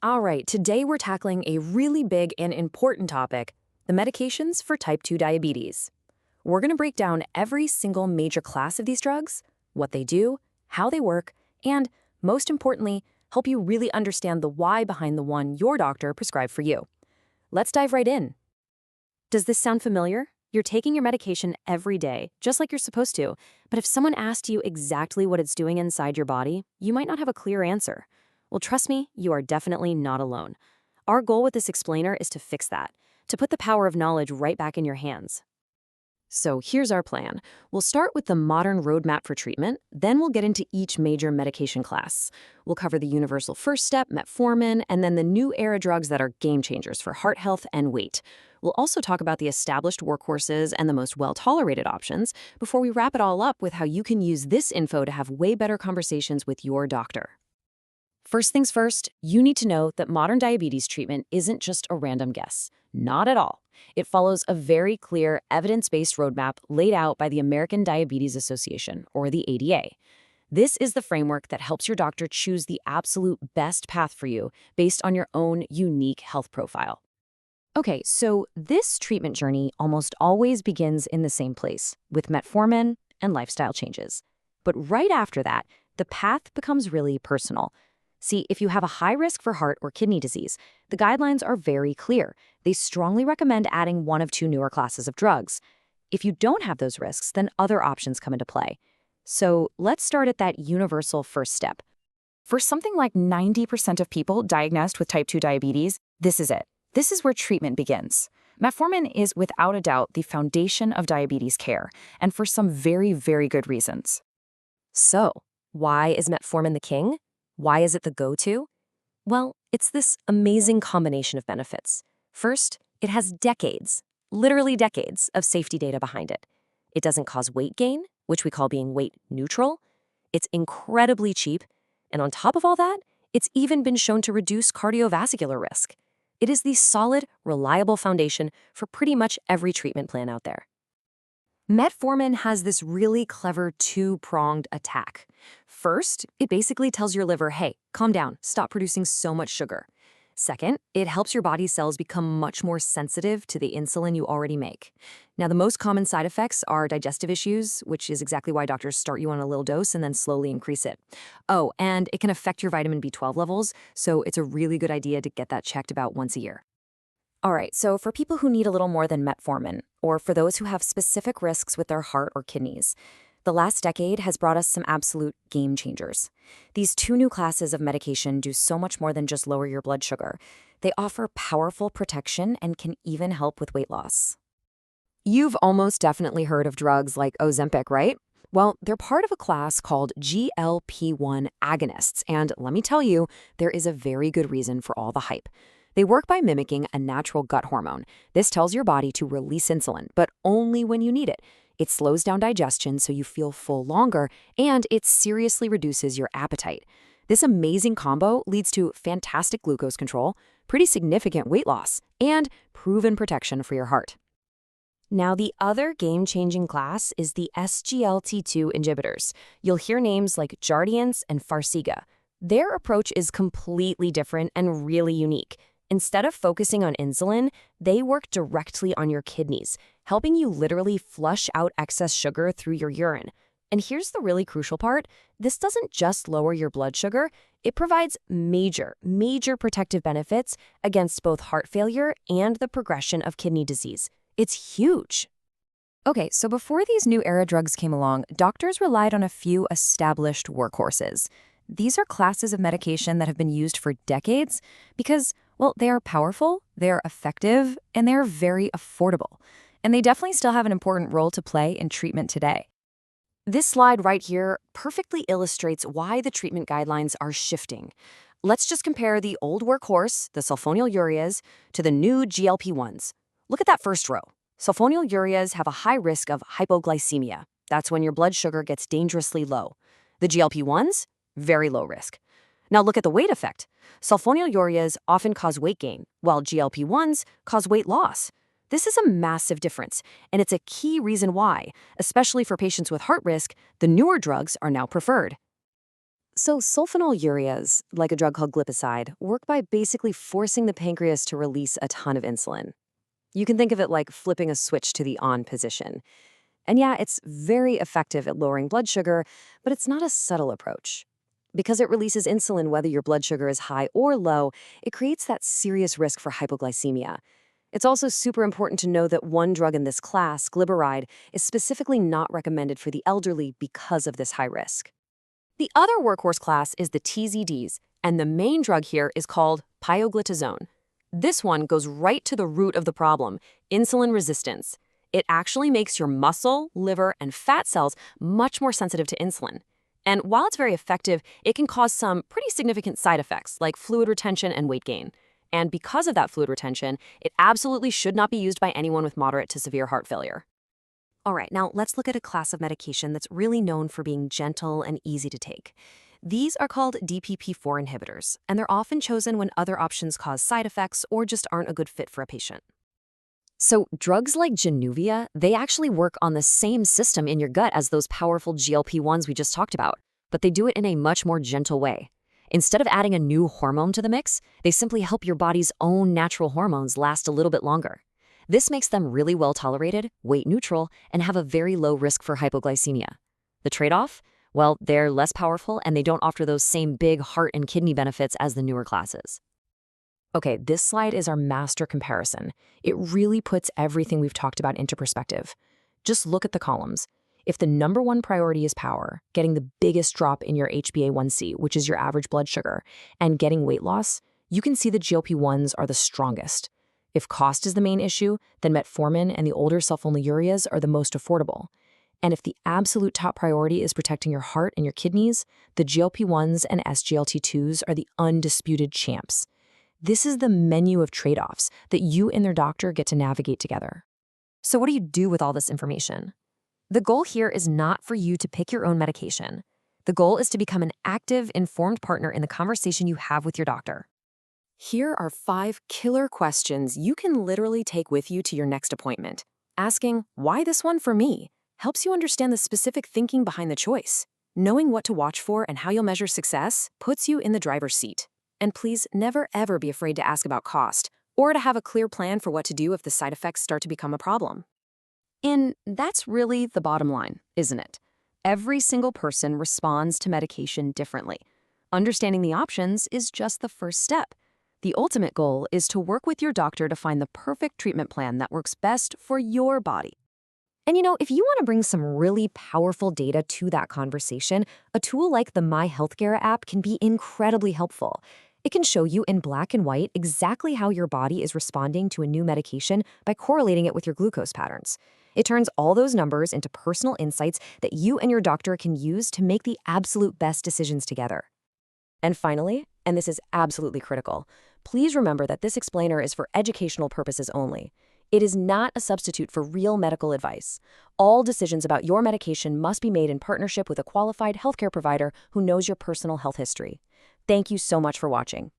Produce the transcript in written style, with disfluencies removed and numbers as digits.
All right, today we're tackling a really big and important topic, the medications for type 2 diabetes. We're going to break down every single major class of these drugs, what they do, how they work, and, most importantly, help you really understand the why behind the one your doctor prescribed for you. Let's dive right in. Does this sound familiar? You're taking your medication every day, just like you're supposed to, but if someone asked you exactly what it's doing inside your body, you might not have a clear answer. Well, trust me, you are definitely not alone. Our goal with this explainer is to fix that, to put the power of knowledge right back in your hands. So here's our plan. We'll start with the modern roadmap for treatment, then we'll get into each major medication class. We'll cover the universal first step, metformin, and then the new era drugs that are game changers for heart health and weight. We'll also talk about the established workhorses and the most well-tolerated options before we wrap it all up with how you can use this info to have way better conversations with your doctor. First things first, you need to know that modern diabetes treatment isn't just a random guess. Not at all. It follows a very clear, evidence-based roadmap laid out by the American Diabetes Association, or the ADA. This is the framework that helps your doctor choose the absolute best path for you based on your own unique health profile. Okay, so this treatment journey almost always begins in the same place, with metformin and lifestyle changes. But right after that, the path becomes really personal. See, if you have a high risk for heart or kidney disease, the guidelines are very clear. They strongly recommend adding one of two newer classes of drugs. If you don't have those risks, then other options come into play. So let's start at that universal first step. For something like 90% of people diagnosed with type 2 diabetes, this is it. This is where treatment begins. Metformin is without a doubt the foundation of diabetes care, and for some very, very good reasons. So, why is metformin the king? Why is it the go-to? Well, it's this amazing combination of benefits. First, it has decades, literally decades, of safety data behind it. It doesn't cause weight gain, which we call being weight neutral. It's incredibly cheap. And on top of all that, it's even been shown to reduce cardiovascular risk. It is the solid, reliable foundation for pretty much every treatment plan out there. Metformin has this really clever two-pronged attack. First, it basically tells your liver, hey, calm down, stop producing so much sugar. Second, it helps your body cells become much more sensitive to the insulin you already make. Now, the most common side effects are digestive issues, which is exactly why doctors start you on a little dose and then slowly increase it. Oh, and it can affect your vitamin B12 levels, so it's a really good idea to get that checked about once a year. All right, so for people who need a little more than metformin, or for those who have specific risks with their heart or kidneys, the last decade has brought us some absolute game changers. These two new classes of medication do so much more than just lower your blood sugar. They offer powerful protection and can even help with weight loss. You've almost definitely heard of drugs like Ozempic, right? Well, they're part of a class called SGLT2 Agonists, and let me tell you, there is a very good reason for all the hype. They work by mimicking a natural gut hormone. This tells your body to release insulin, but only when you need it. It slows down digestion so you feel full longer, and it seriously reduces your appetite. This amazing combo leads to fantastic glucose control, pretty significant weight loss, and proven protection for your heart. Now, the other game-changing class is the SGLT2 Inhibitors. You'll hear names like Jardiance and Farxiga. Their approach is completely different and really unique. Instead of focusing on insulin, they work directly on your kidneys, helping you literally flush out excess sugar through your urine. And here's the really crucial part. This doesn't just lower your blood sugar. It provides major protective benefits against both heart failure and the progression of kidney disease. It's huge. Okay, so before these new era drugs came along, doctors relied on a few established workhorses. These are classes of medication that have been used for decades because, well, they are powerful, they're effective, and they're very affordable. And they definitely still have an important role to play in treatment today. This slide right here perfectly illustrates why the treatment guidelines are shifting. Let's just compare the old workhorse, the sulfonylureas, to the new GLP-1s. Look at that first row. Sulfonylureas have a high risk of hypoglycemia. That's when your blood sugar gets dangerously low. The GLP-1s? Very low risk. Now look at the weight effect. Sulfonylureas often cause weight gain, while GLP-1s cause weight loss. This is a massive difference, and it's a key reason why, especially for patients with heart risk, the newer drugs are now preferred. So sulfonylureas, like a drug called glipizide, work by basically forcing the pancreas to release a ton of insulin. You can think of it like flipping a switch to the on position. And yeah, it's very effective at lowering blood sugar, but it's not a subtle approach. Because it releases insulin whether your blood sugar is high or low, it creates that serious risk for hypoglycemia. It's also super important to know that one drug in this class, glyburide, is specifically not recommended for the elderly because of this high risk. The other workhorse class is the TZDs, and the main drug here is called pioglitazone. This one goes right to the root of the problem, insulin resistance. It actually makes your muscle, liver, and fat cells much more sensitive to insulin. And while it's very effective, it can cause some pretty significant side effects like fluid retention and weight gain. And because of that fluid retention, it absolutely should not be used by anyone with moderate to severe heart failure. All right, now let's look at a class of medication that's really known for being gentle and easy to take. These are called DPP-4 inhibitors, and they're often chosen when other options cause side effects or just aren't a good fit for a patient. So drugs like Januvia, they actually work on the same system in your gut as those powerful GLP-1s we just talked about, but they do it in a much more gentle way. Instead of adding a new hormone to the mix, they simply help your body's own natural hormones last a little bit longer. This makes them really well tolerated, weight neutral, and have a very low risk for hypoglycemia. The trade-off? Well, they're less powerful and they don't offer those same big heart and kidney benefits as the newer classes. Okay, this slide is our master comparison. It really puts everything we've talked about into perspective. Just look at the columns. If the number one priority is power, getting the biggest drop in your HbA1c, which is your average blood sugar, and getting weight loss, you can see the GLP-1s are the strongest. If cost is the main issue, then metformin and the older sulfonylureas are the most affordable. And if the absolute top priority is protecting your heart and your kidneys, the GLP-1s and SGLT2s are the undisputed champs. This is the menu of trade-offs that you and their doctor get to navigate together. So what do you do with all this information? The goal here is not for you to pick your own medication. The goal is to become an active, informed partner in the conversation you have with your doctor. Here are 5 killer questions you can literally take with you to your next appointment. Asking, why this one for me, helps you understand the specific thinking behind the choice. Knowing what to watch for and how you'll measure success puts you in the driver's seat. And please never ever be afraid to ask about cost or to have a clear plan for what to do if the side effects start to become a problem. And that's really the bottom line, isn't it? Every single person responds to medication differently. Understanding the options is just the first step. The ultimate goal is to work with your doctor to find the perfect treatment plan that works best for your body. And if you want to bring some really powerful data to that conversation, a tool like the My Healthcare app can be incredibly helpful. It can show you in black and white exactly how your body is responding to a new medication by correlating it with your glucose patterns. It turns all those numbers into personal insights that you and your doctor can use to make the absolute best decisions together. And finally, and this is absolutely critical, please remember that this explainer is for educational purposes only. It is not a substitute for real medical advice. All decisions about your medication must be made in partnership with a qualified healthcare provider who knows your personal health history. Thank you so much for watching.